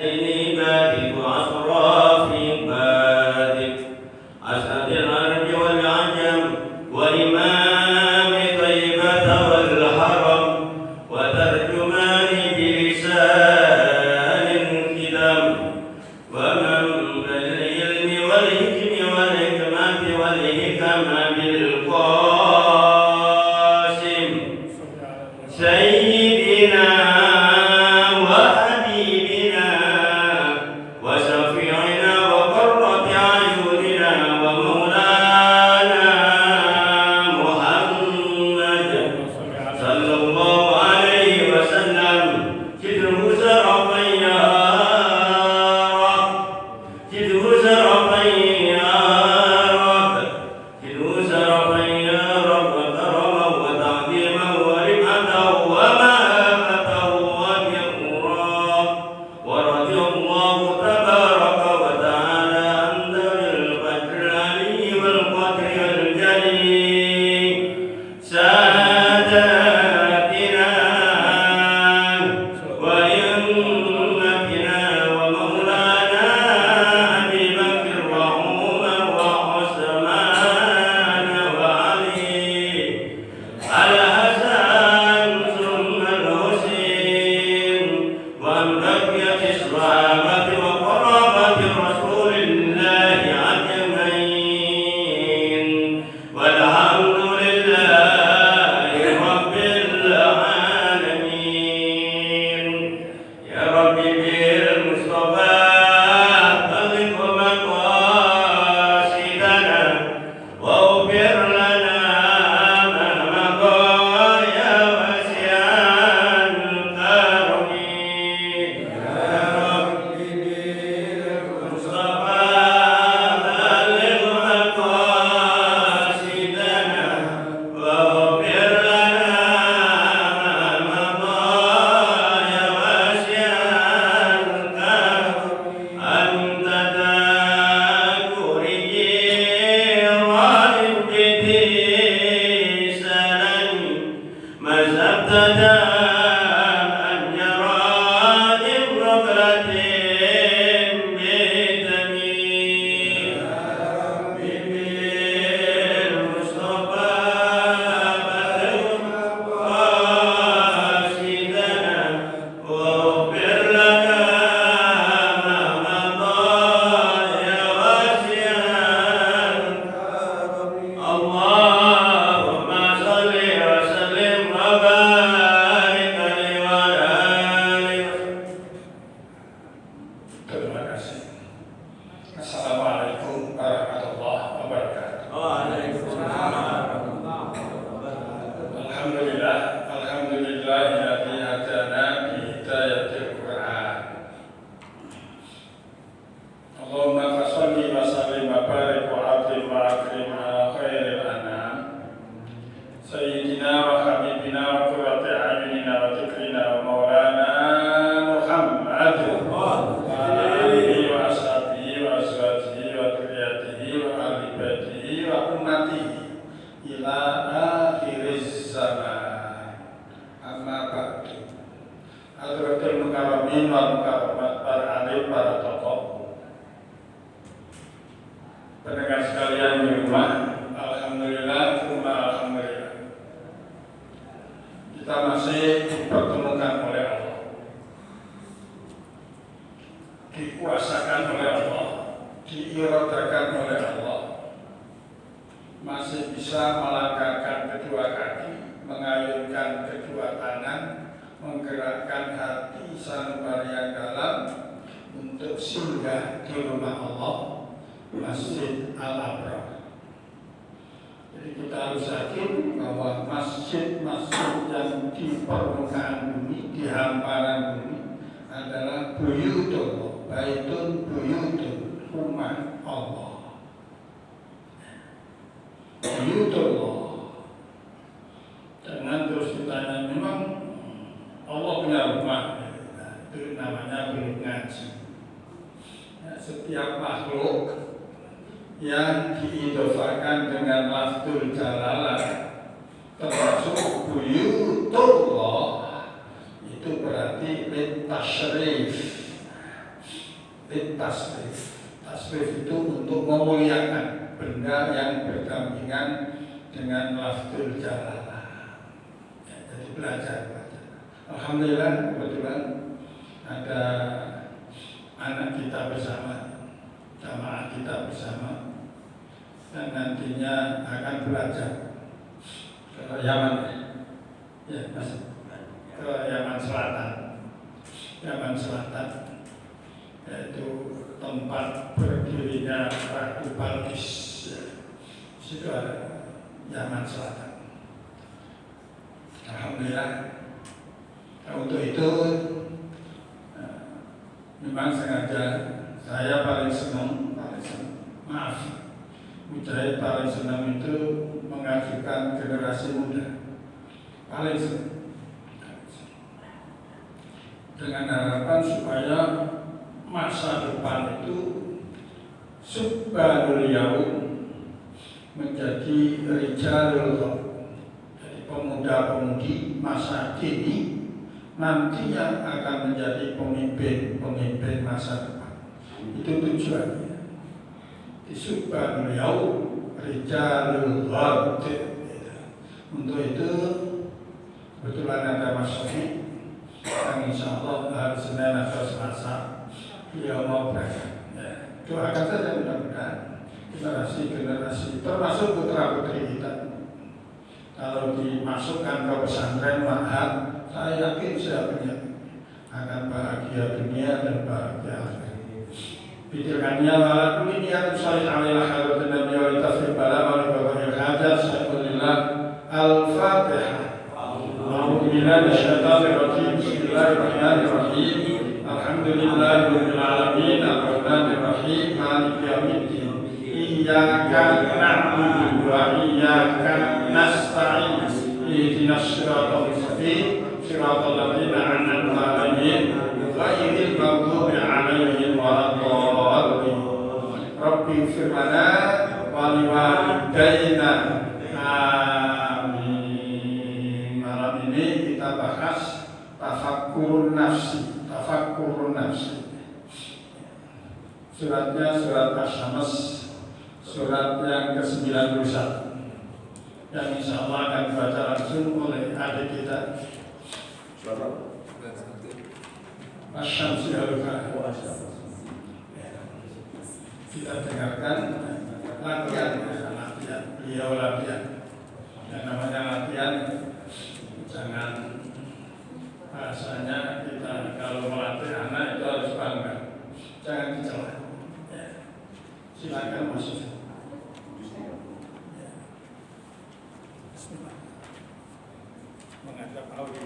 ini batik asrafi batik asadil arbi wal ajam wa imam taibat wal haram wa tarjumani bilisan kidam wa man bil ilmi wal hikmi wal hikmati wal hikama bil qasim sayyidina pendengar sekalian di rumah, alhamdulillah, kita masih dipertemukan oleh Allah, dikuasakan oleh Allah, diiradakan oleh Allah, masih bisa melangkahkan kedua kaki, mengayunkan kedua tangan, menggerakkan hati sanubari yang dalam untuk singgah di rumah Allah, Masjid Al-Abrar. Jadi kita harus yakin bahwa masjid-masjid yang di permukaan bumi, di hamparan bumi adalah buyutullah, baitun buyutun, rumah Allah. Buyutullah. Jangan terus ditanya, memang Allah punya rumah, itu namanya belum ngaji. Ya, setiap makhluk yang diidofakan dengan lafzul jalalah termasuk buyutullah itu berarti litasyrif, tasrif. Tasrif itu untuk memuliakan benda yang berdampingan dengan lafzul jalalah. Ya, jadi belajar. Alhamdulillah kebetulan ada anak kita bersama, jamaah kita bersama, dan nantinya akan belajar ke Yaman, ya Mas, ke Yaman Selatan, yaitu tempat berdirinya Ratu Balkis. Situ ada Yaman Selatan. Alhamdulillah. Nah, untuk itu memang sengaja saya paling senang, Mujahid paling senang itu mengajukan generasi muda, paling senang, dengan harapan supaya masa depan itu subhanul yaum menjadi rijalul ghaib, jadi pemuda-pemudi masa kini nanti yang akan menjadi pemimpin masa depan. Itu tujuannya. Subhanul yaum rijalul ghaib. Untuk itu kebetulan ada Mas Sofi yang insya Allah hari Senin atau Selasa dia mau berangkat. Ya, doakan saja mudah-mudahan generasi termasuk putra-putri kita. Kalau dimasukkan ke pesantren mahal, saya yakin siapanya akan bahagia dunia dan bahagia akhirat. Pikirkannya wala kulli niyatin shalih alaiha hadratin nabiy wa tafsir bala wa qadhil hajat sayyidillah al-fatihah. A'udzu billahi minasyaitonir rajim. Bismillahirrahmanirrahim. Alhamdulillahirabbil alamin arrahmanir rahim maliki yaumiddin. Iyyaka na'budu wa iyyaka nasta'in. Ihdinas siratal mustaqim. Siratal ladzina an'amta 'alaihim ghairil maghdubi 'alaihim waladdallin. Rabbi ighfir lana wa liwalidayna. Amin. Malam ini kita bahas tafakkurun nafsi. Suratnya surat Asy-Syams, surat yang ke-91, yang insya Allah akan dibaca langsung oleh adik kita Asy-Syams al-Fatihah. Kita dengarkan latihan, beliau latihan. Yang namanya latihan, jangan bahasanya kita kalau melatih anak itu harus bangga, jangan dicela. Silakan masuk. Menghadap audio,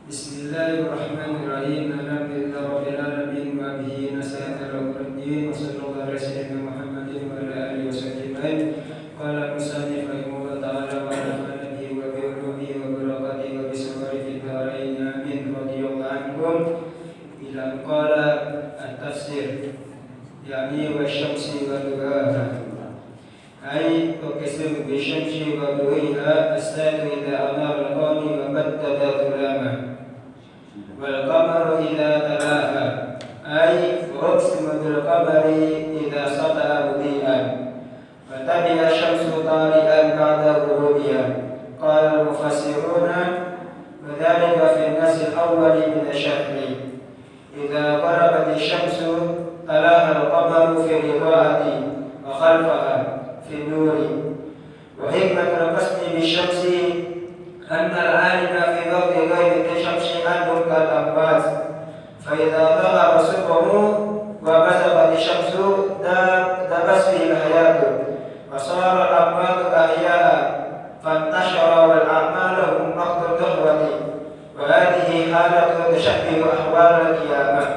Bismillahirrahmanirrahim. Alhamdulillahirabbil alamin wa bihi nasta'in ala umuri wa sallallahu ala sayyidina Muhammadin wa ala alihi wasahbihi. Qala musannif rahimahullah ta'ala wa nafa'ana bihi wa bi ulumihi wa barakatihi wa bi sawari fid dharain amin radhiyallahu anhum. Ila qala at-tafsir yani wa syamsi wa duhaha ay uqsimu bi syamsi wa duhaha as-sa'atu ila anar al-qani wa baddada dhulama wal qamaru idza talaha ay uqsimu bil qamari idza sata'a mudian wa tabi'a syamsu tari'an ba'da ghurubiha. Qala al-mufassiruna wa dhalika fi an-nas al-awwal min ash-shahri idza gharabat asy-syamsu talaha al-qamaru fi rida'ati wa khalfaha fi an-nuri. Wa hikmatul qasmi bi-syamsi anna al-'alima fi dhati ghaibi asy-syamsi anhum kal-amwat fa idza dhahara subhu wa bazagat asy-syamsu dabas fi al-hayatu wa sara al-amwatu ahya'a fantashara wal a'malu hum naqdu dhahwati wa hadhihi halatu tashabbihu ahwal al-qiyamah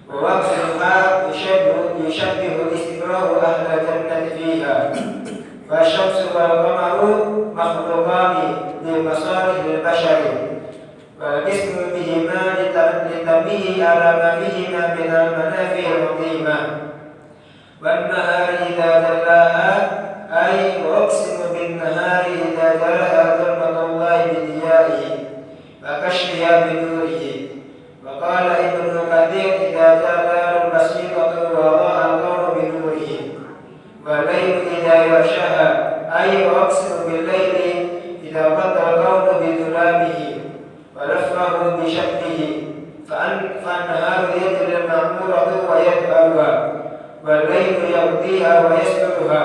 wa waqtuha yushabbihu istimraru ahli al-jannati fiha. Wasyamsu wal qamaru makhluqani li masalihil bashari wal ismu bihima litambihi ala ma fihima min al-manafi'il 'azimah wan nahari idza jallaha ay والليل إذا يغشاها أي وأقسم بالليل إذا غطى الكون بظلامه ولفه بشكله فالنهار يجري المعمورة ويتبعها والليل يقضيها ويسبقها.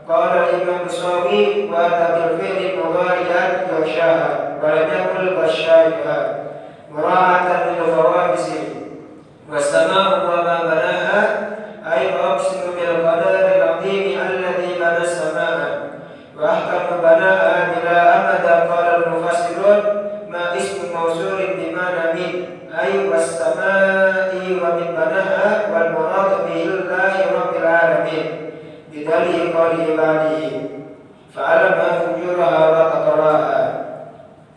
قال الإمام الصاوي وأتى بالفعل مضارعا يغشاها ولم يقل غشاها مراعاة للفوابس. والسماء وما بناها أي وأقسم بالقدر العظيم الذي بنى السماء وأحكم بناءها بلا أمد. قال المفسرون ما اسم موصول بمعنى من أي والسماء ومن بناها والمراد به الله رب العالمين بدليل قول عباده فعلمها فجورها وتقواها.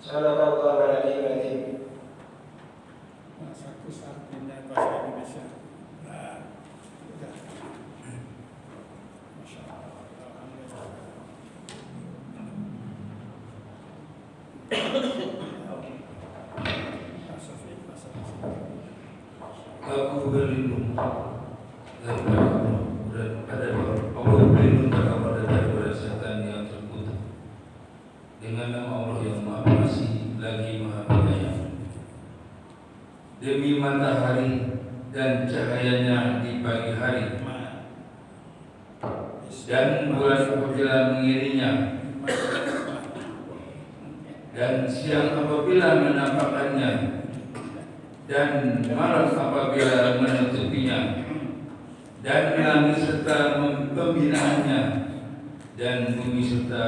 صدق الله العلي العظيم. Satu-satunya bahasa Indonesia. Nah, udah. Masya Allah. Aku berlindung daripada Allah berlindung daripada setan yang terkutuk dengan nama Allah yang Maha Pengasih lagi Maha Penyayang. Demi matahari dan cahayanya di pagi hari dan bulan apabila mengiringinya dan siang apabila menampakkannya dan malam apabila menutupinya dan langit serta pembinaannya dan bumi serta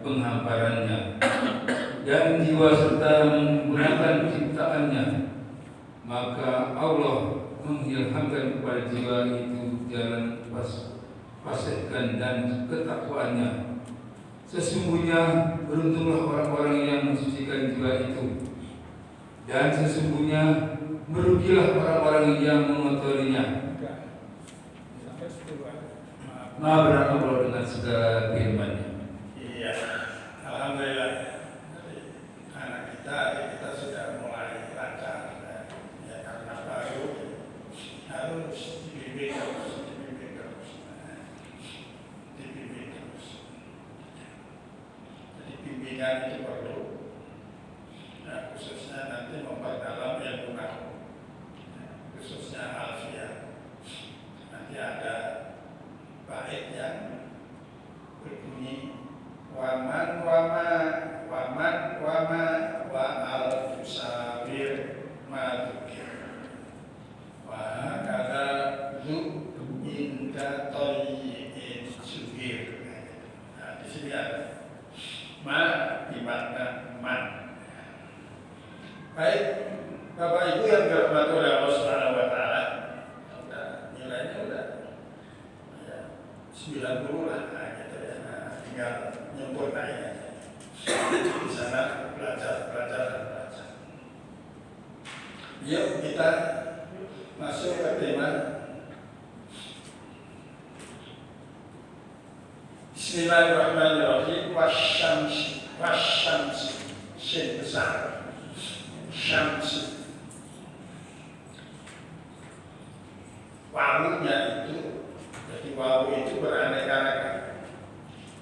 penghamparannya dan jiwa serta menggunakan ciptaannya, maka Allah mengilhamkan kepada jiwa itu jalan fasikan dan ketakwaannya. Sesungguhnya beruntunglah orang-orang yang mensucikan jiwa itu, dan sesungguhnya merugilah orang-orang yang mengotorinya. Maha benar Allah dengan segala firman-Nya. Iya, alhamdulillah. Anak kita sudah mulai lancar, ya karena baru harus dibimbing terus. Jadi bimbingan itu perlu. Nah, khususnya nanti memperdalam ilmu nahwu, khususnya alfiah. Nanti ada bait yang berbunyi waman wa al tusawir madukir wa kada zu inda toyin suhir. Nah, di sini ada ma di makna man. Baik, Bapak Ibu yang dirahmati oleh Allah Subhanahu wa taala. Nilainya udah 90 lah, gitu ya. Nah, tinggal nyempurnain aja. Di sana belajar. Yuk kita masuk ke tema. Bismillahirrahmanirrahim. Wasyamsi, shin besar. Syamsi. Wawunya itu, jadi wawu itu beraneka-ragam.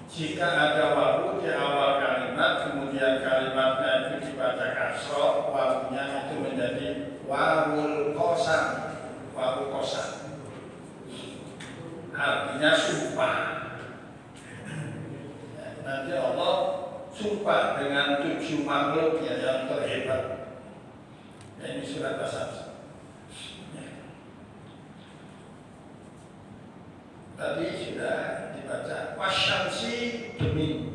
Jika ada wawu di awal kalimat, kemudian kalimatnya itu dibaca kasroh, wawunya itu menjadi wawul qasam. Wawu qasam artinya sumpah. Nanti Allah sumpah dengan 7 makhluknya yang terhebat. Ini surat As-Sams. Tadi sudah dibaca wasyamsi demi.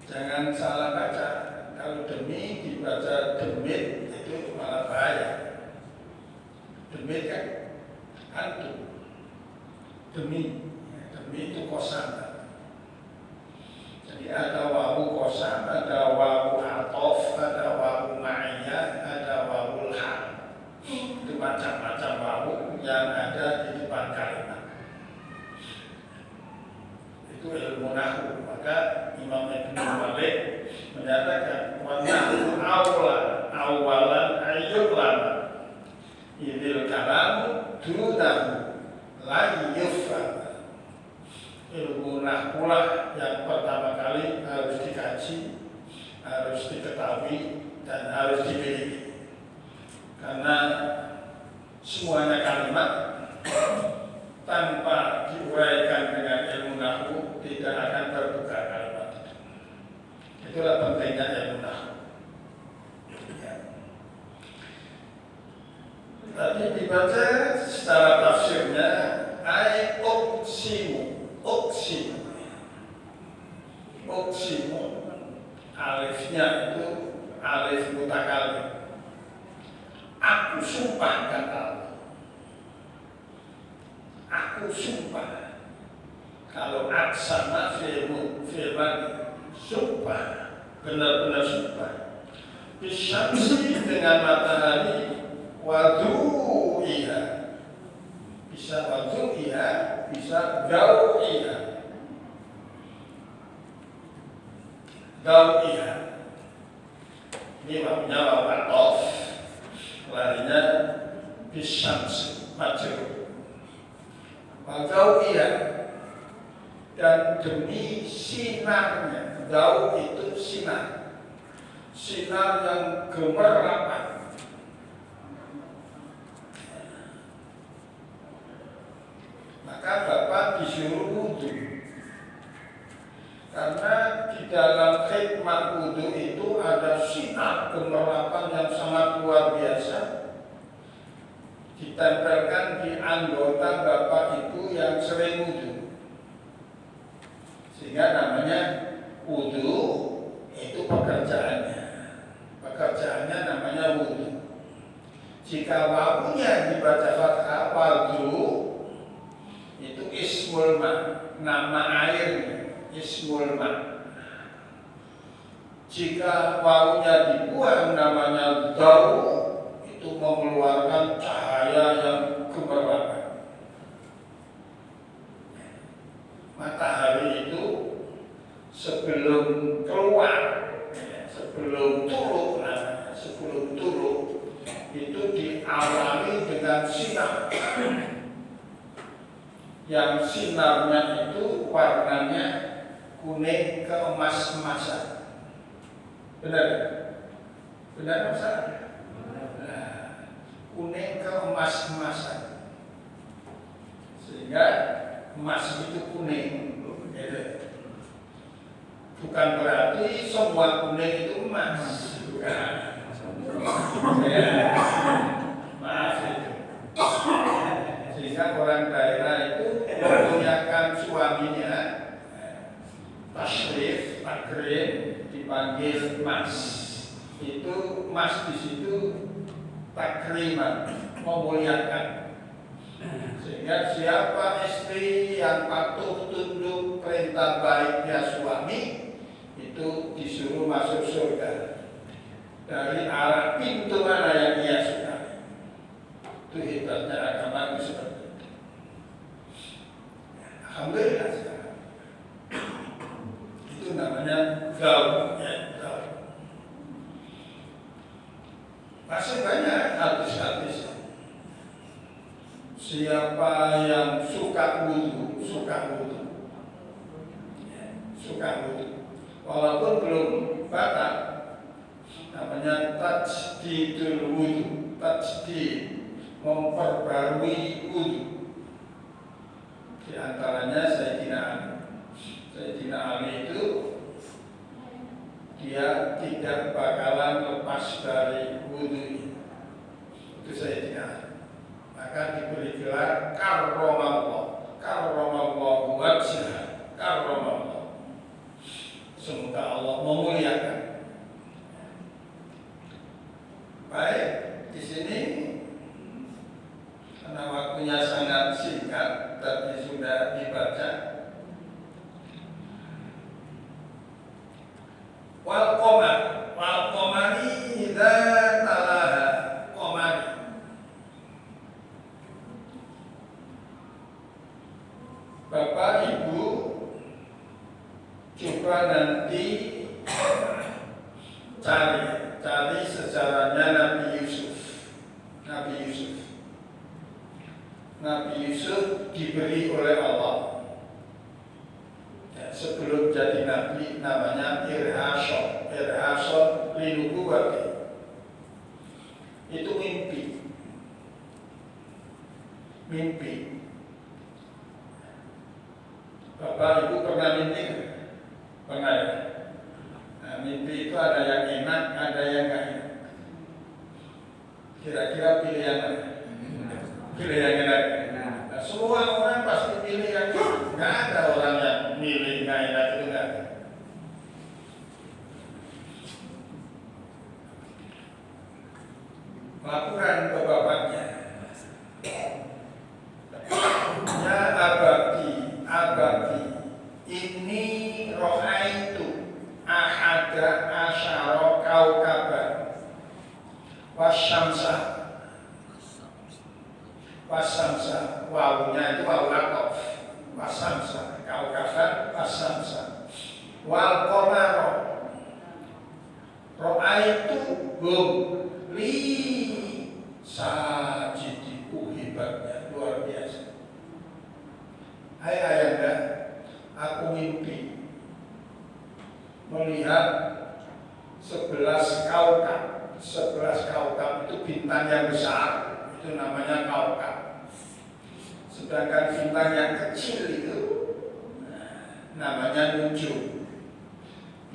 Jangan salah baca. Kalau demi dibaca demit itu malah bahaya. Demit kan hantu. Demi itu kosam. Jadi ada wawu kosam, ada wawu atof, ada wawu ma'iyah, ada wawu hal. Itu macam-macam wawu yang ada di depan kalimat. Itu ilmu nahwu. Maka Imam Ibnu Malik menyatakan wa nahwu awalan ayyulan idil kalamu dunahu lagi yufham. Ilmu nahwu yang pertama kali harus dikaji, harus diketahui, dan harus dimiliki. Karena semuanya kalimat tanpa diuraikan dengan ilmu nahwu tidak akan terbuka kalimat. Itulah pentingnya ilmu nahwu. Tapi dibaca secara tafsirnya ai uksimu alifnya itu alif mutakallim. Aku sumpah kata Allah. Aku sumpah. Kalau aksama firman sumpah, benar-benar sumpah. Bisyamsi dengan matahari, wadu'iha, bisa wadu'iha, bisa dau'iha. Dau'iha ini maknanya waqatof, larinya bisyamsi majrur. Dau'iha, dan demi sinarnya. Dau itu sinar, sinar yang gemerlapan. Maka Bapak disuruh wudhu, karena di dalam khidmat wudhu itu ada sinar gemerlapan yang sangat luar biasa ditempelkan di anggota Bapak Ibu yang sering wudhu, sehingga namanya wudhu itu pekerjaannya namanya wudhu. Jika wawunya dibaca fathah, wudhu itu ismul ma, nama airnya, ismul ma. Jika wawunya dibuang, namanya dau, itu mengeluarkan cahaya yang gemerlapan. Matahari itu sebelum keluar, sebelum turun itu diawali dengan sinar. Yang sinarnya itu warnanya kuning keemas-emasan. Benar? Benar Ustaz? Nah, kuning keemas-emasan. Sehingga emas itu kuning. Bukan berarti semua kuning itu emas. Bukan. Ya. Maaf itu. Sehingga orang daerah itu memuliakan suaminya, tasrif, takrim, dipanggil mas. Itu mas di situ takriman, memuliakan. Sehingga siapa istri yang patuh tunduk perintah baiknya suami itu disuruh masuk surga dari arah pintu mana yang ia suka. Itu hebatnya agama itu seperti itu. Alhamdulillah sekarang. Itu namanya gaul, ya, gaul. Masih banyak hadis-hadis. Siapa yang suka wudhu, walaupun belum batal, namanya tajdidul wudhu, tajdid, memperbarui wudhu. Di antaranya Sayyidina Ali itu dia tidak bakalan lepas dari wudhu. Itu Sayyidina Ali. Maka diberi gelar karramallah wajhah, karramallah. Semoga Allah memuliakan. Baik, di sini karena waktunya sangat singkat, tapi sudah dibaca. Wal qamari idza talaha, qamari. Bapak Ibu coba nanti cari sejarahnya Nabi Yusuf. Nabi Yusuf di diberi oleh Allah. Ya, sebelum jadi nabi namanya irhason linubuwati. Itu mimpi. Bapak Ibu pernah mimpi? Pernah ya? Nah, mimpi itu ada yang enak, ada yang nggak enak. Kira-kira pilih yang mana? Pilih yang enak. Nah, semua orang pasti pilih yang enak. Nggak ada orang yang milih nggak enak, itu nggak ada. Laporan ke bapaknya. Ya abadi, ini rohaitu ahada asyara kaukaban wasyamsa, wawunya itu wawu lakof, wasyamsa, kaukaban, wasyamsa, wal qamara, rohaitu hum li sajidiku, hebatnya luar biasa. Hai ayahanda, aku mimpi melihat 11 kaukab. 11 kaukab itu bintang yang besar, itu namanya kaukab. Sedangkan bintang yang kecil itu namanya nujum.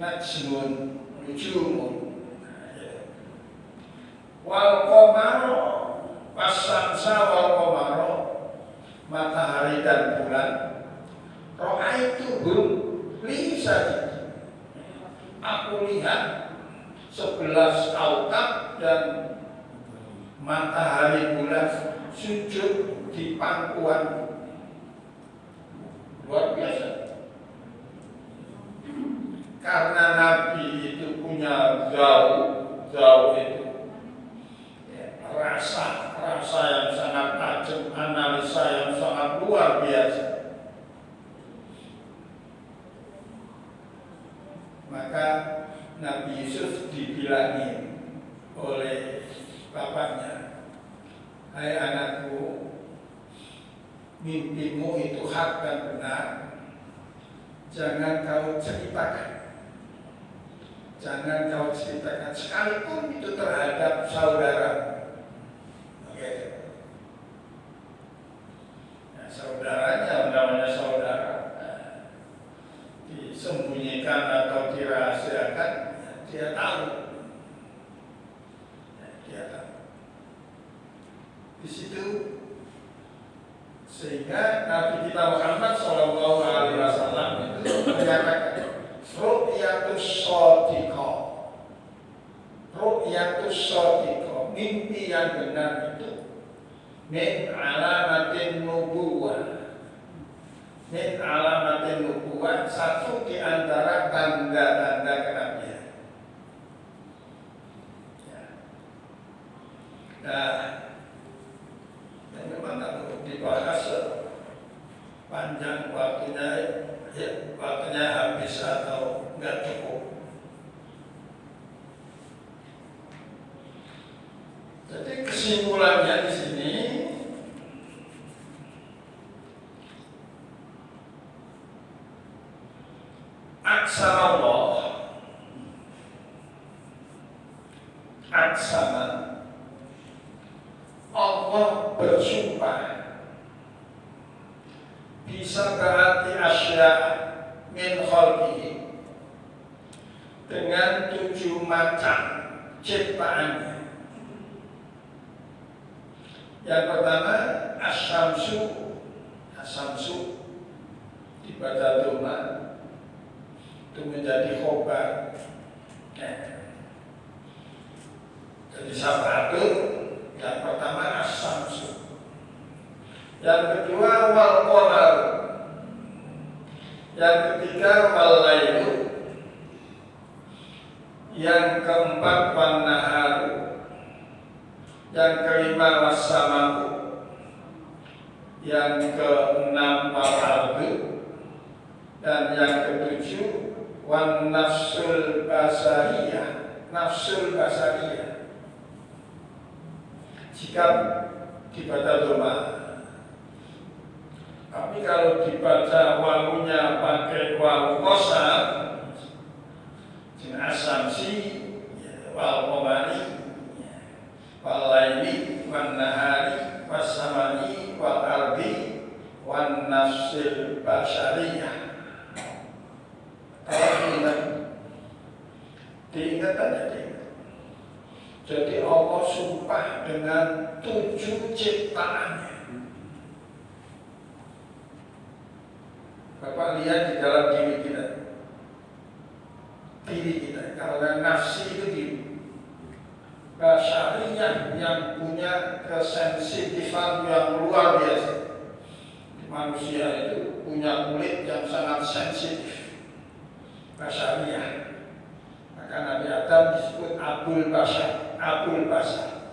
Najmun, nujumun. Wal qamaro, wasyamsa wal qamaro, matahari dan bulan. Ra'aituhum li sajid. Aku lihat 11 kaukab dan matahari bulan sujud di pangkuan. Luar biasa. Karena Nabi itu punya jauh itu rasa yang sangat tajam, analisa yang sangat luar biasa. Maka Nabi Yusuf dibilangin oleh bapaknya, hai anakku, mimpimu itu hak dan benar, jangan kau ceritakan, sekalipun itu terhadap saudara. Oke. Nah, saudaranya namanya saudara, disembunyikan atau dirahasiakan, dia tahu. Di situ sehingga Nabi kita Muhammad SAW itu menyatakan ru'yatus shadiqah, mimpi yang benar itu min alamatin nubuwah, satu di antara tanda-tanda kenabian. Nah, memang kalau dibahas panjang waktunya habis atau enggak cukup. Jadi kesimpulannya di sini, Allah bersumpah bisa berarti asya min khalqihi, dengan 7 macam ciptaannya. Yang pertama asyamsu dibaca doma itu menjadi khobar. Jadi sabatul yang pertama asyamsu, yang kedua wal qamar, yang ketiga wal lailu, yang keempat wan naharu, yang kelima wassamaku, yang keenam wal ardu, dan yang ketujuh wan nafsul basariyah. Jika dibaca doma Tapi kalau dibaca wawunya pakai wawu qasam, asamsi, wal qamari, wal laili, wan nahari, was samai, wal ardi, wan nafsil basyariyah. Kalau diingat aja diingat. Jadi Allah sumpah dengan 7 ciptaannya. Bapak lihat di dalam diri kita. Karena nafsi itu di basyariyah yang punya kesensitifan yang luar biasa. Manusia itu punya kulit yang sangat sensitif. Basyariyah. Maka Nabi Adam disebut Abul Bashar, Abul Bashar.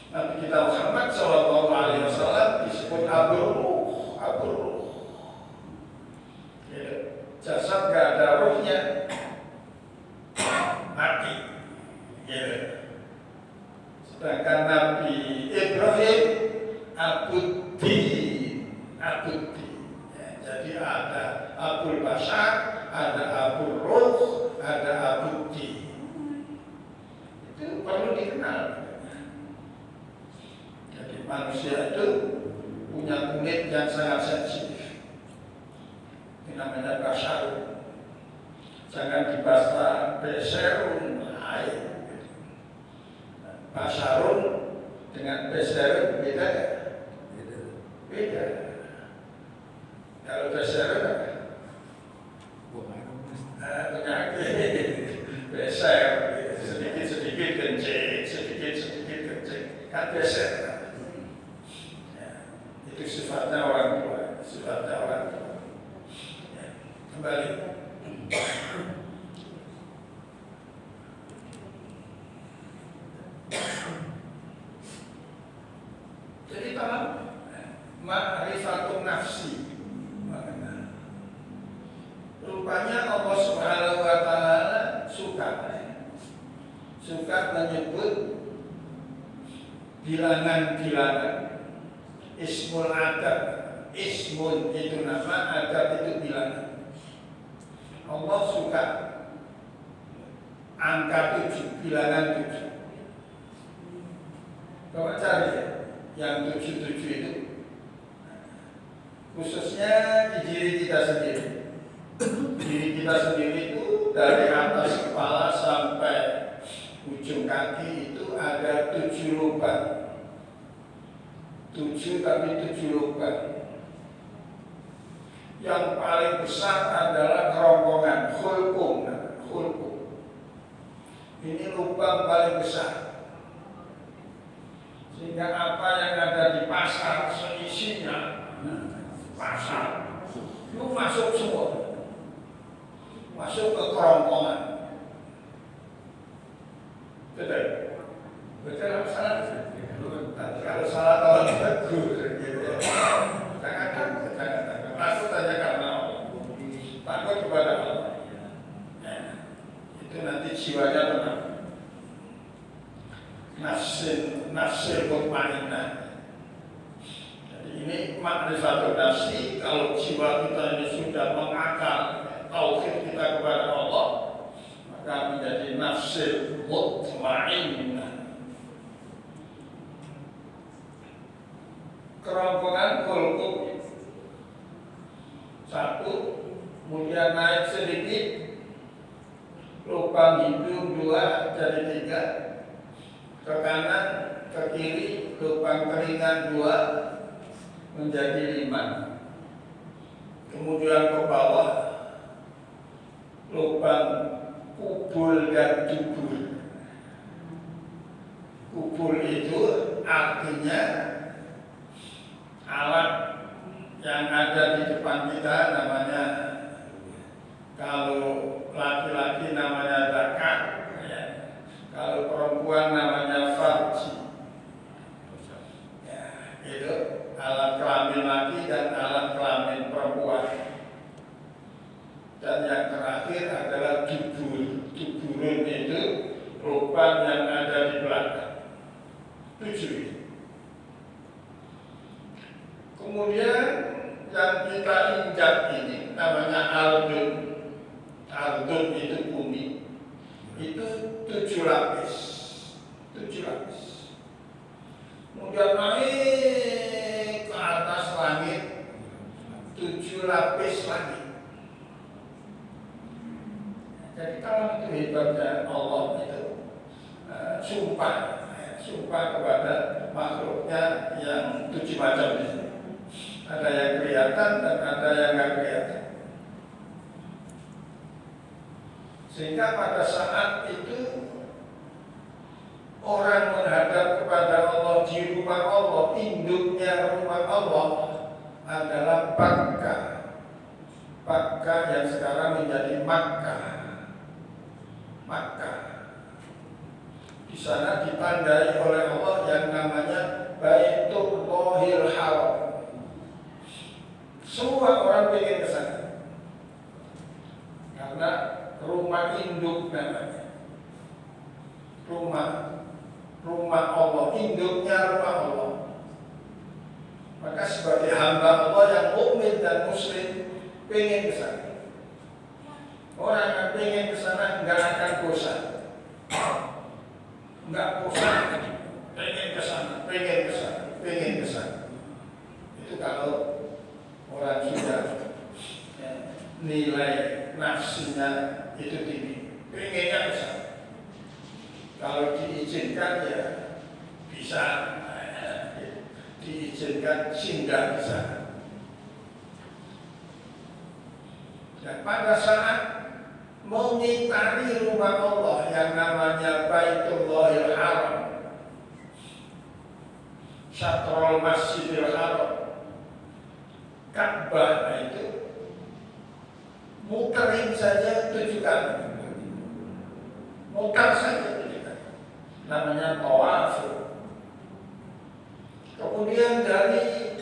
Nabi kita Muhammad SAW disebut Abul Ruh, Abul Ruh. Jasad gak ada ruhnya, mati. Sedangkan Nabi Ibrahim Abudi. Jadi ada Abul Bashar, ada Abul Ruh, ada Abudi. Itu perlu dikenal. Jadi manusia itu punya kulit yang sangat sensitif. Ini namanya basyarun. Jangan dibaca beserun, air. Basyarun dengan beserun beda gak? Beda. Kalau beserun apa? Penyakit beser, sedikit kencing, sedikit kencing, kan beser. Itu sifatnya orang tua, Kembali. Jadi paham? Ma'rifatun nafsi. Rupanya Allah Subhanahu wa Ta'ala suka menyebut bilangan-bilangan. Ismul adad, ismun itu nama, adad itu bilangan. Allah suka angka 7, bilangan 7. Bapak cari ya, yang 7-7 itu. Khususnya di diri kita sendiri. Diri kita sendiri itu dari atas kepala sampai ujung kaki itu ada 7 lubang. 7 tapi 7 lubang. Yang paling besar adalah kerongkongan khulqum. Ini lubang paling besar. Sehingga apa yang ada di pasar seisinya pasar itu masuk semua. Masuk ke kerongkongan. Betul? Betul apa salah? Kalau salah kalau tegur gitu ya. Jangan takut. Takut aja karena Allah. Takut kepada Allah. Itu nanti jiwanya tenang. Nafsil mutmainnah. Jadi ini ma'rifatun nafsi. Kalau jiwa kita ini sudah mengakal tauhid kita kepada Allah, maka menjadi nafsil mutmainnah. Kerongkongan kulkuk 1, kemudian naik sedikit, lubang hidung 2 jadi 3, ke kanan, ke kiri, lubang telinga 2 menjadi 5. Kemudian ke bawah, lubang kubul dan dubur. Kubul itu artinya alat yang ada di depan kita, namanya kalau laki-laki namanya zakat, ya. Kalau perempuan namanya farji. Ya, itu alat kelamin laki dan alat kelamin perempuan. Dan yang terakhir adalah dubur. Duburun itu lubang yang ada di belakang. 7. Kemudian injak ini namanya Ardun. Ardun itu bumi. Itu 7 lapis. 7 lapis. Kemudian naik ke atas langit 7 lapis langit. Jadi kalau itu hebatnya Allah itu sumpah kepada makhluknya yang 7 macam ini. Ada yang kelihatan dan ada yang nggak kelihatan. Sehingga pada saat itu orang menghadap kepada Allah di rumah Allah, induknya rumah Allah adalah Bakkah. Bakkah yang sekarang menjadi Makkah. Makkah. Di sana ditandai oleh Allah yang namanya Baitullahil Haram. Semua orang ingin ke sana. Karena rumah induk namanya. Rumah Allah, induknya rumah Allah. Maka sebagai hamba Allah yang mukmin dan muslim pengen ke sana. Orang yang pengen ke sana enggak akan bosan. Enggak bosan. Pengen ke sana, pengen ke sana, pengen ke sana. Itu kalau orang sudah nilai nafsunya itu tinggi, pengennya ke sana. Kalau diizinkan ya bisa diizinkan singgah di sana. Dan pada saat mengitari rumah Allah yang namanya Baitullahil Haram, Syatrul Masjidil Haram, Ka'bah itu muterin saja 7 kali. Muter saja 7 kali. Namanya tawaf. Kemudian dari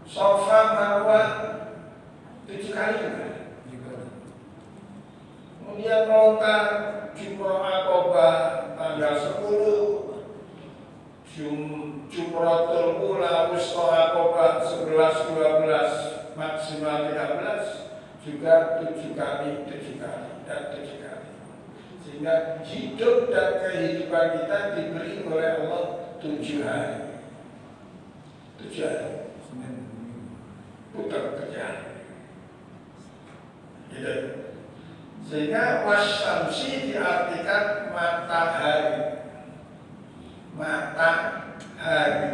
Safa Marwah 7 kali juga. Kemudian melontar Jumrah Aqabah tanggal 10, Jumratul Ula Wusta Aqabah 11, 12, maksimal 13, juga 7 kali, 7 kali, dan 7 kali. Sehingga hidup dan kehidupan kita diberi oleh Allah 7 hari. 7 hari. Putar kerjaan. Gitu. Sehingga wasyamsi diartikan matahari. Matahari.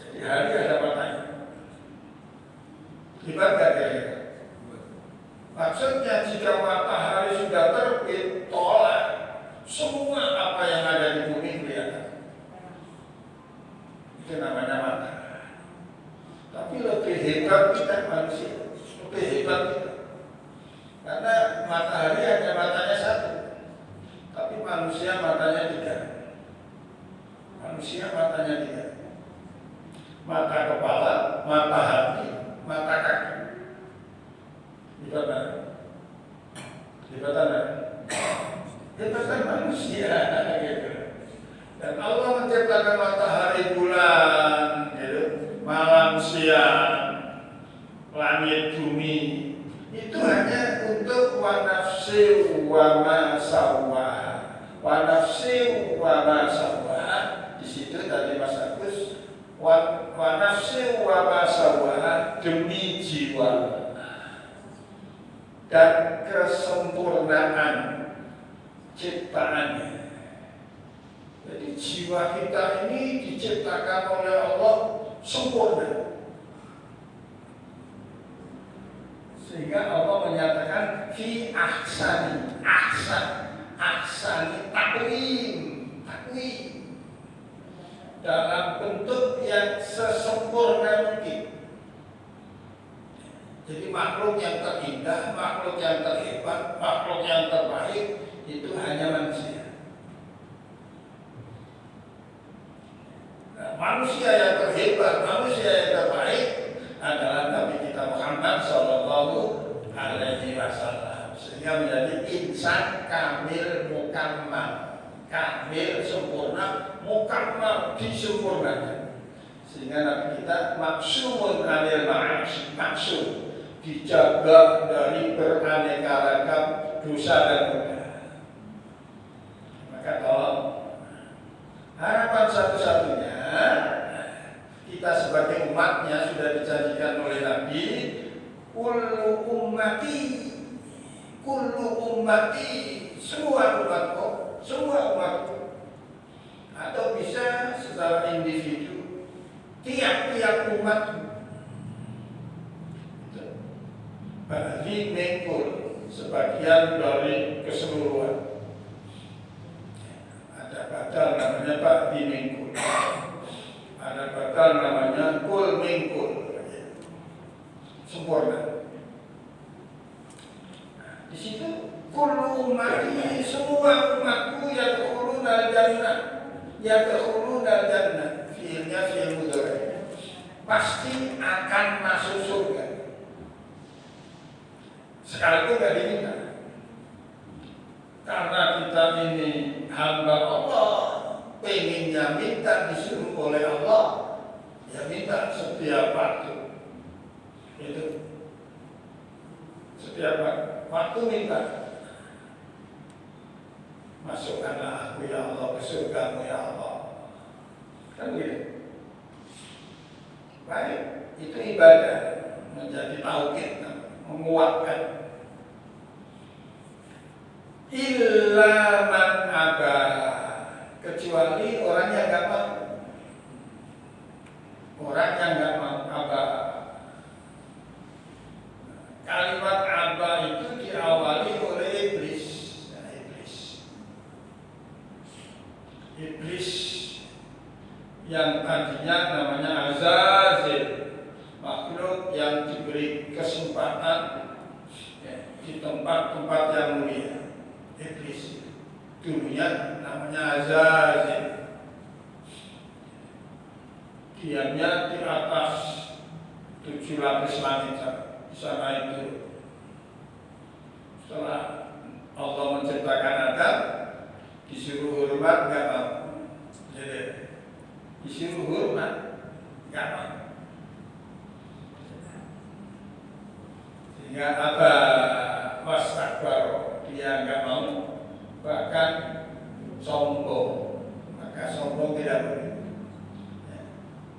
Jadi hari ada matanya. Hebat gak kira-kira? Maksudnya jika matahari sudah terbit, tolak semua apa yang ada di bumi kelihatan. Itu namanya matahari. Tapi lebih hebat kita manusia, lebih hebat kita. Karena matahari hanya matanya 1, tapi manusia matanya 3. Manusia matanya 3. Mata kepala, mata hati, mata kaki. Hebatan manusia gitu. Dan Allah menciptakan matahari, bulan, gitu, malam, siang, langit, bumi. Itu hanya untuk wa nafsi wa ma sawwa. Wa nafsi wa ma sawwa. Di situ tadi Mas Agus, wa nafsi wa ma sawwa, demi jiwa dan kesempurnaan ciptaannya. Jadi jiwa kita ini diciptakan oleh Allah sempurna. Sehingga Allah menyatakan fi ahsani takwim dalam bentuk yang sesempurna mungkin. Jadi makhluk yang terindah, makhluk yang terhebat, makhluk yang terbaik itu hanya manusia. Nah, manusia yang terhebat, manusia yang terbaik adalah Nabi kita Muhammad Sallallahu Alaihi Wasallam. Sehingga menjadi insan kamil mukammal, kamil sempurna, mukammal disempurnakan. Sehingga Nabi kita maksumun anil ma'asi, maksum dijaga dari beraneka ragam dosa dan godaan. Maka tolong, harapan satu-satunya kita sebagai umatnya sudah dijanjikan oleh Nabi, kullu ummati, semua umatku, atau bisa secara individu, tiap-tiap umat bagi mengkul sebagian dari keseluruhan. Ada badal namanya bagi mengkul, ada badal namanya kul mengkul, sempurna. Di situ kullu ummati, semua umatku yadkhuluna al-jannah, fi'ilnya fi'il mudhari, pasti akan masuk surga. Sekalipun gak diminta. Karena kita ini hamba Allah, pengennya minta disuruh oleh Allah, ya minta setiap waktu. Itu setiap waktu minta, masukkanlah aku ya Allah ke surgamu ya Allah. Kan gitu. Baik, itu ibadah, menjadi tauhid, menguatkan. Illa man aba, kecuali orang yang nggak mau. Orang yang nggak mau aba. Kalimat aba itu diawali oleh iblis. Nah, iblis yang tadinya namanya Azazil, makhluk yang diberi kesempatan di tempat-tempat yang mulia. Iblis dulunya namanya Azazil, diamnya di atas 7 lapis langit di sana itu. Setelah Allah menciptakan Adam, disuruh hormat nggak mau, jadi disuruh hormat nggak mau, sehingga apa wastakbar, dia nggak mau, bahkan sombong. Maka sombong tidak boleh.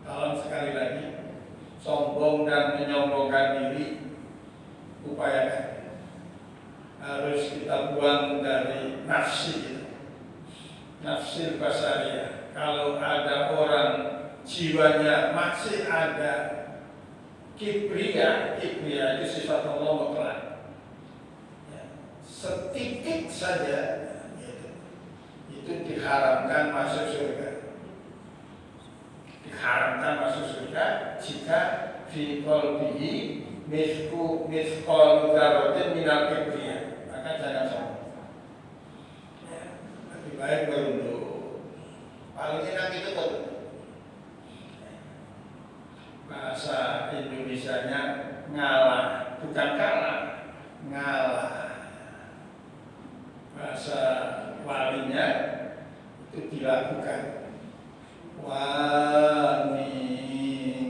Kalau sekali lagi sombong dan menyombongkan diri, upayakan harus kita buang dari nafsi kita, nafsil basariyah. Kalau ada orang jiwanya masih ada kibria itu sifat Allah mutlak, sedikit saja itu diharamkan masuk surga. Diharamkan masuk surga jika fi qalbihi mithqalu dzarratin minal kibria, maka jangan sombong. Lebih baik berunduk. Paling enak itu tuh bahasa Indonesianya ngalah, bukan kalah, ngalah. Bahasa walinya itu dilakukan wani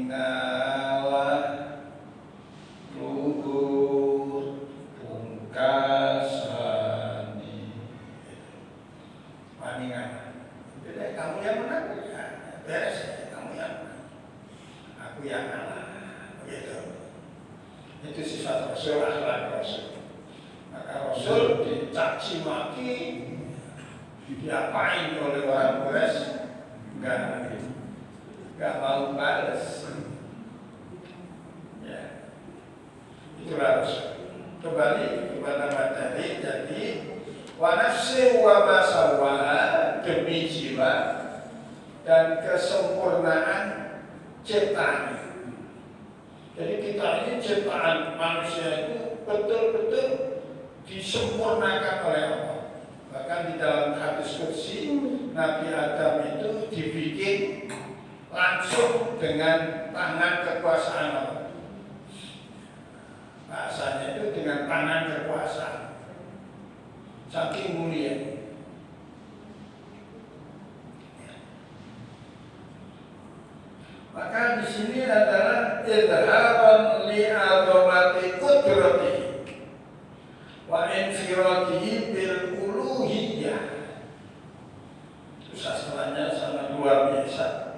ngalah luhur pungkasani, wani ngalah. Jadi kamu yang menang, ya, beres, kamu yang menang, aku yang ngalah, begitu. Itu sifat Rasul, akhlak Rasul. Maka Rasul dicaci maki, diapain oleh orang Quraisy, enggak mau balas. Ya, itulah Rasul. Kembali kepada materi, jadi wa nafsi wa ma sawwaha, demi jiwa dan kesempurnaan ciptaan. Jadi kita ini ciptaan manusia itu betul-betul disempurnakan oleh Allah. Bahkan di dalam hadis qudsi, Nabi Adam itu dibikin langsung dengan tangan kekuasaan Allah. Bahasanya itu dengan tangan kekuasaan, saking mulia. Maka idharan li'adhamati qudratihi wa infiradihi bil uluhiyah. Itu sastranya sangat luar biasa.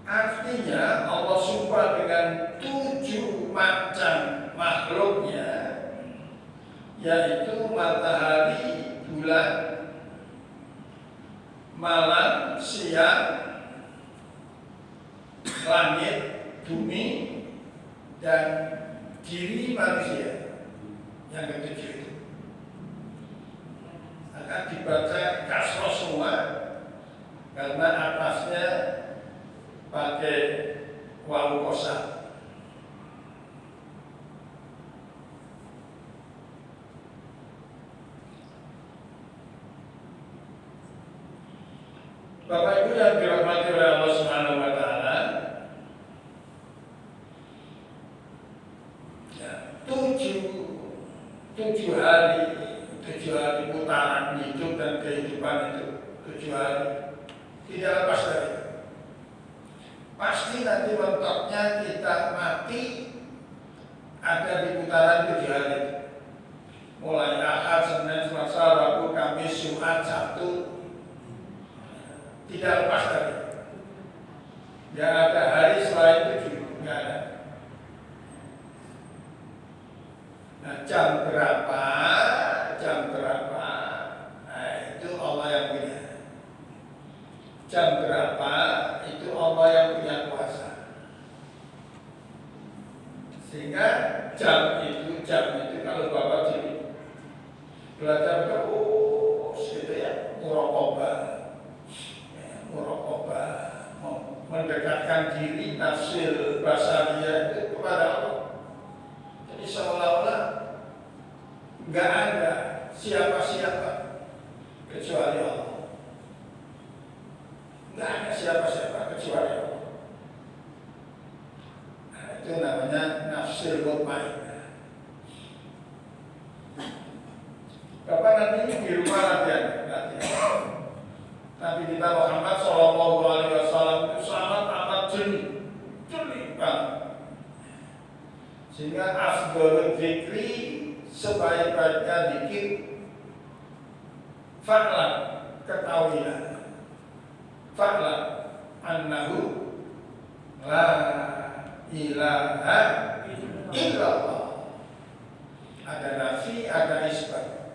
Artinya Allah sumpah dengan 7 macam makhluknya, yaitu matahari, bulan, malam, siang, langit, bumi, dan diri manusia yang ketujuh itu. Akan dibaca kasroh semua karena atasnya pakai wawu kosa. Bapak Ibu yang dirahmati oleh Allah Subhanahu wa taala, ya, tujuh hari putaran hidup dan kehidupan itu 7 hari tidak lepas dari itu. Pasti nanti mentoknya kita mati ada di putaran 7 hari itu. Mulai Ahad, Senin, Selasa, Rabu, Kamis, Jumat, Sabtu, tidak lepas dari itu. Tidak ada hari selain 7, tidak ada. Nah, jam berapa, nah, itu Allah yang punya. Jam berapa, itu Allah yang punya kuasa. Sehingga jam itu kalau Bapak jadi belajar terus gitu ya, muraqabah, mendekatkan diri nafsil basariyah itu kepada Allah. Jadi seolah-olah nggak ada siapa-siapa kecuali Allah. Nggak ada siapa-siapa kecuali Allah. Nah, itu namanya nafsil mutmainnah. Bapak nanti di rumah latihan. Nabi kita Muhammad SAW itu sangat amat jeli banget. Sehingga afdhalul dzikri, sebaik-baiknya zikir, fa'lam, ketahuilah, fa'lam annahu la ilaha illallah. Ada nafi, ada isbat.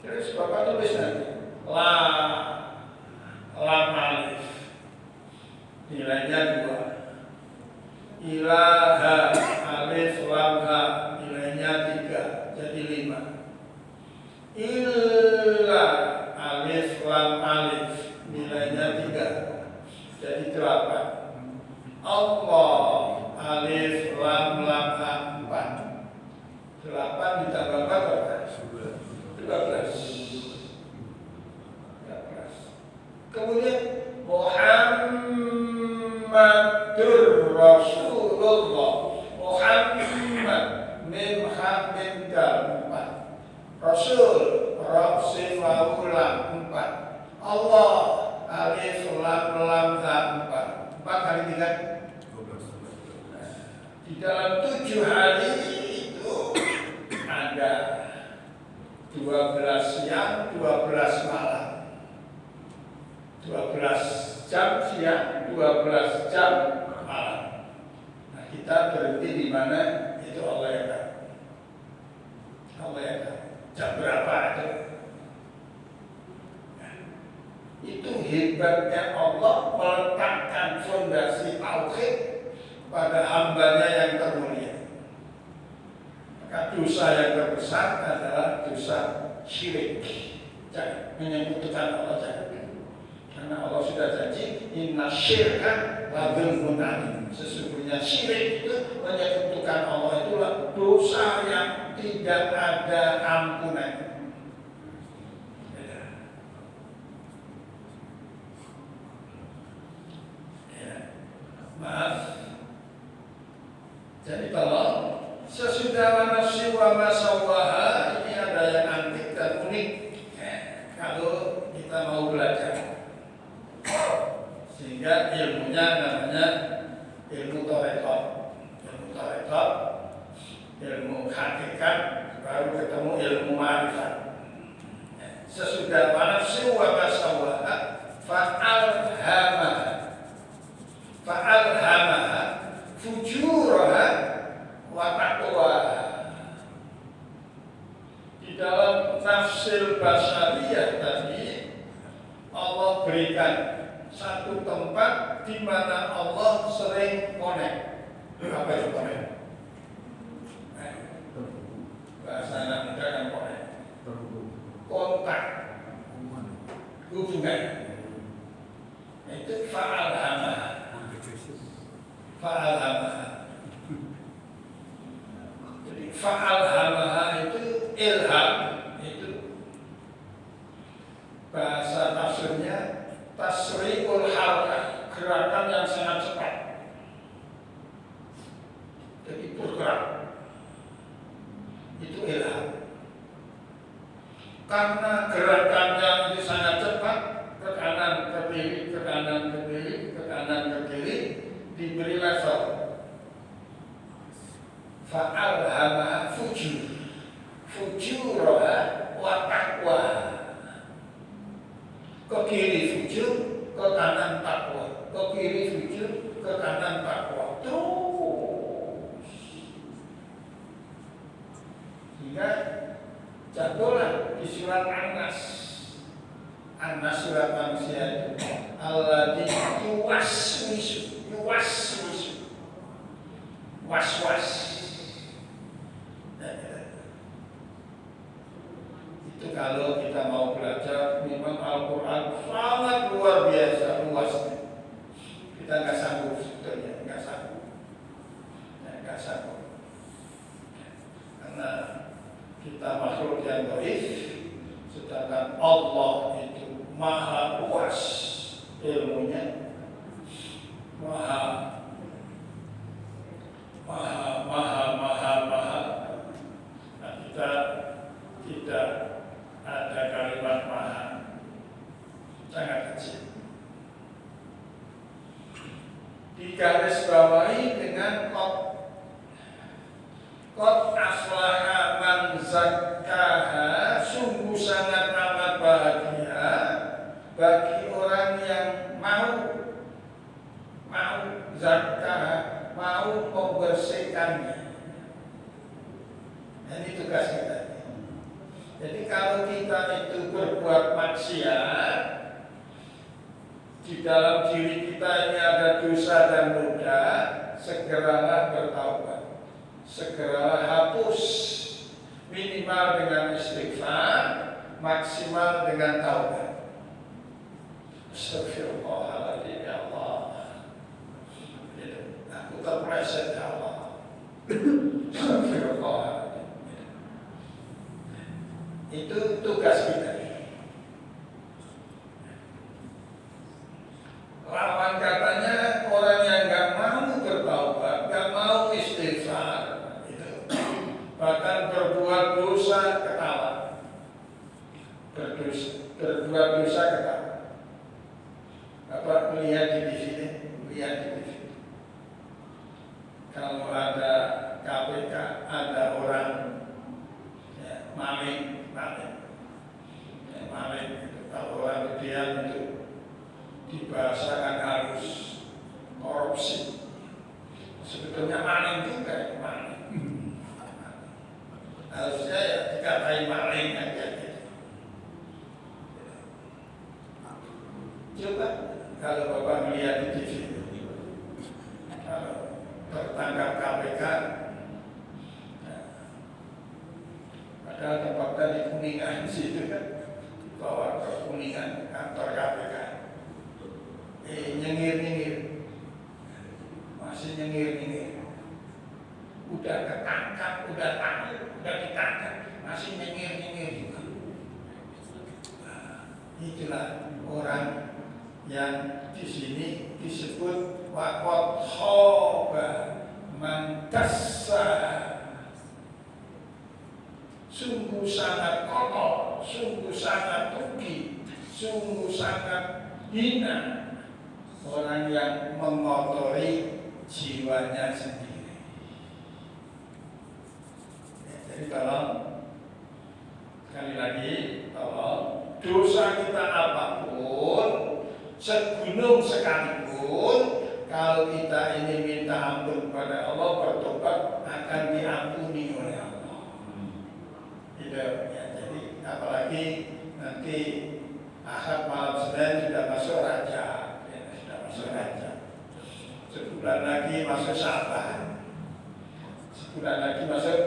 Terus Bapak tulis nanti lam alif, nilainya 2. Ilaha alif lam ha, nilainya 3, jadi 5. Illa alif lam alif, nilainya 3, jadi 8. Allah alif lam ha 4. 8 ditambah 4 12. Kemudian Muhammadur Rasulullah. Muhammad mim ha mim dal 4. Rasul ra sin wawu lam 4. Allah alif lam ha 4. 4 kali 3 12. Di dalam 7 hari itu ada 12 siang, 12 malam. 12 jam siang, 12 jam malam. Nah, kita berhenti di mana? Itu Allah yang tahu. Allah yang tahu. Jam berapa itu? Nah, itu hebatnya Allah meletakkan fondasi tauhid pada hambanya yang termulia. Maka dosa yang terbesar adalah dosa syirik. Jangan menyebutkan Allah, jangan. Karena Allah sudah janji, inna syirka la dzulmun adzim. Sesungguhnya syirik itu menyekutukan Allah itulah dosa yang tidak ada ampunan. Ya. Maaf. Jadi kalau sesudah nafsi wa masawwaha, ini ada yang antik dan unik. Kalau kita mau belajar Sehingga ilmunya namanya ilmu tarekat, ilmu hakikat, baru ketemu ilmu ma'rifat. Sesudah nafsu wa masawaha fa'alhamaha fujuraha wa taqwaha. Di dalam tafsir basyariyah tadi Allah berikan satu tempat di mana Allah sering connect. Apa itu connect? Bahasa anak muda kan connect. Kontak, hubungan. Itu fa'alhamaha. Jadi fa'alhamaha itu ilham, itu bahasa tafsirnya tasri'ul harakah, gerakan yang sangat cepat. Jadi bergerak, itu ilham. Karena gerakannya itu sangat cepat, ke kanan ke kiri, ke kanan ke kiri, ke kanan ke kiri, diberi level. Fa'alhamaha fujuraha wa taqwaha. Ke kiri fujur, ke kanan takwa. Ke kiri fujur, ke kanan takwa. Terus. Hingga jatuhlah di surat An-Nas. An-Nas surat manusia itu. Alladzi yuwaswisu. Was-was. Itu kalau kita mau belajar, memang Al-Quran sangat luar biasa luasnya. Kita nggak sanggup sebetulnya, nggak sanggup. Karena kita makhluk yang dhaif, sedangkan Allah itu maha luas ilmunya, maha. Nah, kita tidak ada kalimat maha, sangat kecil. Digarisbawahi dengan qad aflaha man zakkaha, sungguh sangat amat bahagia bagi orang yang mau zakkaha, mau membersihkannya. Ini tugas kita. Jadi kalau kita itu berbuat maksiat, di dalam diri kita ini ada dosa dan noda, segeralah bertaubat, segeralah hapus, minimal dengan istighfar, maksimal dengan taubat. Astagfirullahaladzim, ya Allah. Aku terpleset, ya Allah. Astagfirullahaladzim. Itu tugas kita. Lawan katanya orang yang nggak mau bertaubat, nggak mau istighfar, itu bahkan berbuat dosa ketawa, berbuat dosa ketawa. Bapak melihat di sini, kalau ada KPK, ada orang maling. Kalau orang kedian itu dibahasakan harus korupsi. Sebetulnya maling juga, harusnya ya dikatai maling aja gitu. Coba kalau Bapak melihat di TV, kalau tertangkap KPK, padahal tempatnya di Kuningan situ kan, bawa ke Kuningan kantor KPK. Nyengir-nyengir, masih nyengir-nyengir. Udah ketangkap, udah ditangkap, masih nyengir-nyengir juga. Itulah orang yang di sini disebut waqad khaba man dassaha. Sungguh sangat kotor, sungguh sangat rugi, sungguh sangat hina orang yang mengotori jiwanya sendiri. Ya, jadi tolong sekali lagi, tolong dosa kita apapun, segunung sekalipun, kalau kita ini minta ampun kepada Allah, bertobat akan diampuni oleh Allah. Gitu ya. Jadi apalagi nanti Ahad malam Senin sudah masuk Rajab, ya, sudah masuk Rajab. Sebulan lagi masuk Syaban, sebulan lagi masuk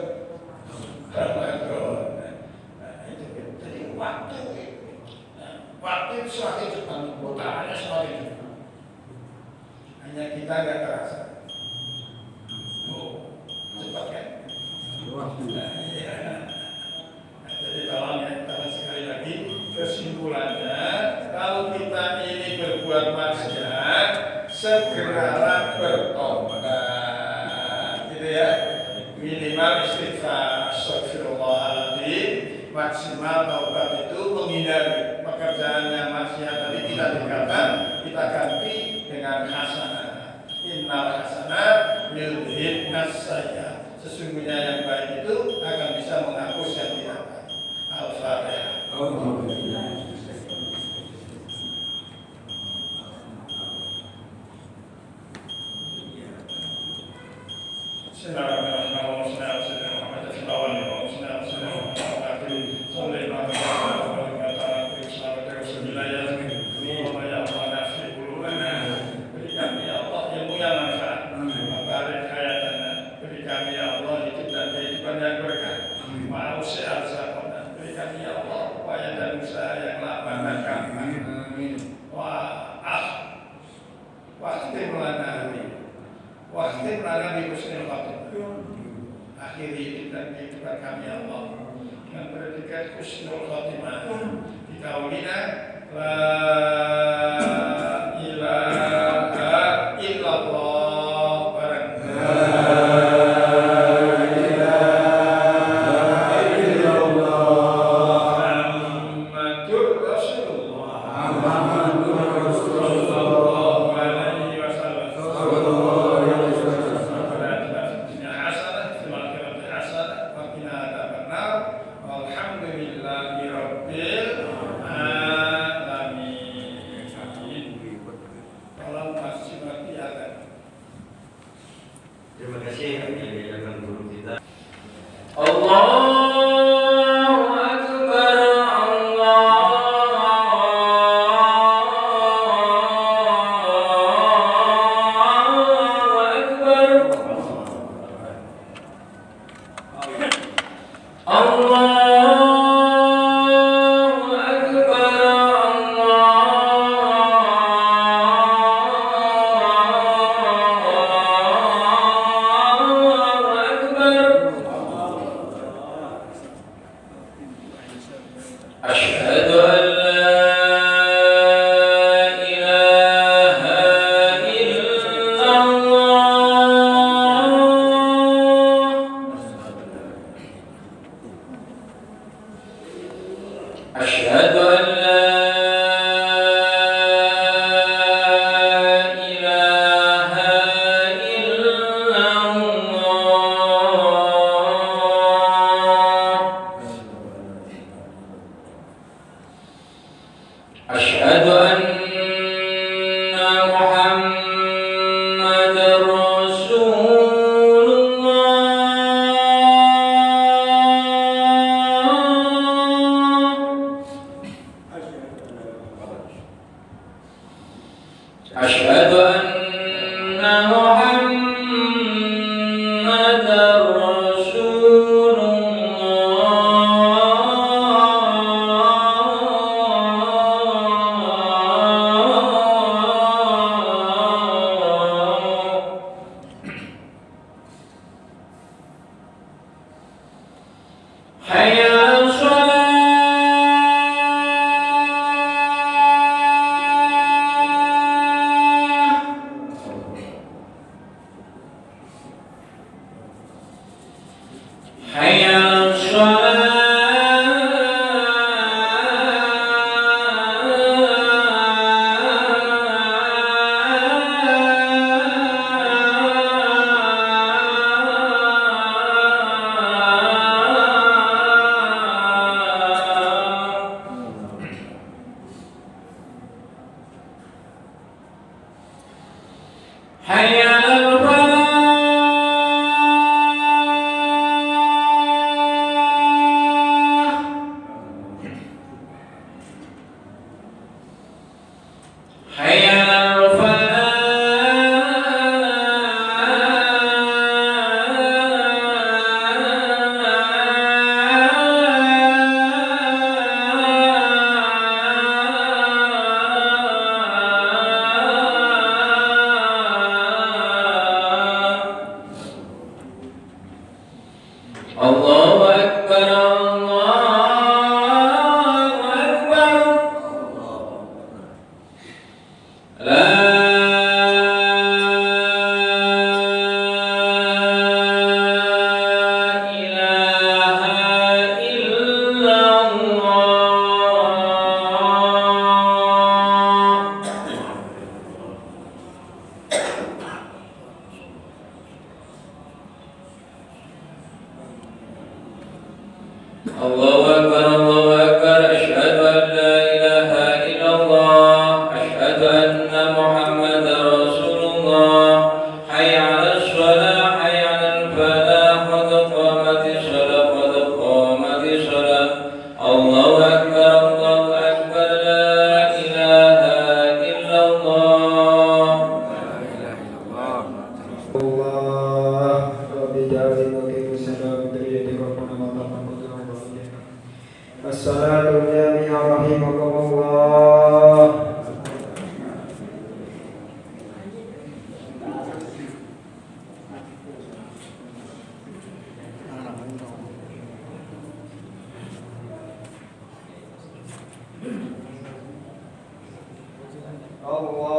Ramadan. Nah, itu jadi waktu itu semakin cepat, putarannya semakin cepat. Hanya kita nggak terasa. Oh, cepat kan? Nah, iya. Nah, jadi tolong ya, sekali lagi kesimpulannya, kalau kita ini berbuat maksiat, segeralah bertobat, gitu ya. Minimal istighfar, astagfirullahaladzim, maksimal taubat itu menghindari pekerjaannya maksiat tadi kita tinggalkan, kita ganti dengan hasanah. Innal hasanah yudhibnas sayyi'at. Sesungguhnya yang baik itu akan bisa menghapus yang tidak baik. Al-Fatihah. Akhiri hidup kami ya Allah dengan predikat husnul khotimah. Dikaulina la ilaha illallah barang. Terima kasih yang diajarkan guru kita. حي على الفلاح حي على الله أكبر الله أكبر لا إله إلا الله أكبر الله أكبر أشهد أن لا إله إلا الله أشهد أن محمدا رسول الله حي على الصلاة حي على الفلاح قد قامت الصلاة قد قامت الصلاة الله أكبر لا إله إلا الله Allah Rabbi ja'alni muqimus salam dzurriyyati rabbana wa taqabbal As-salatu jami'a rahimakumullah. Allah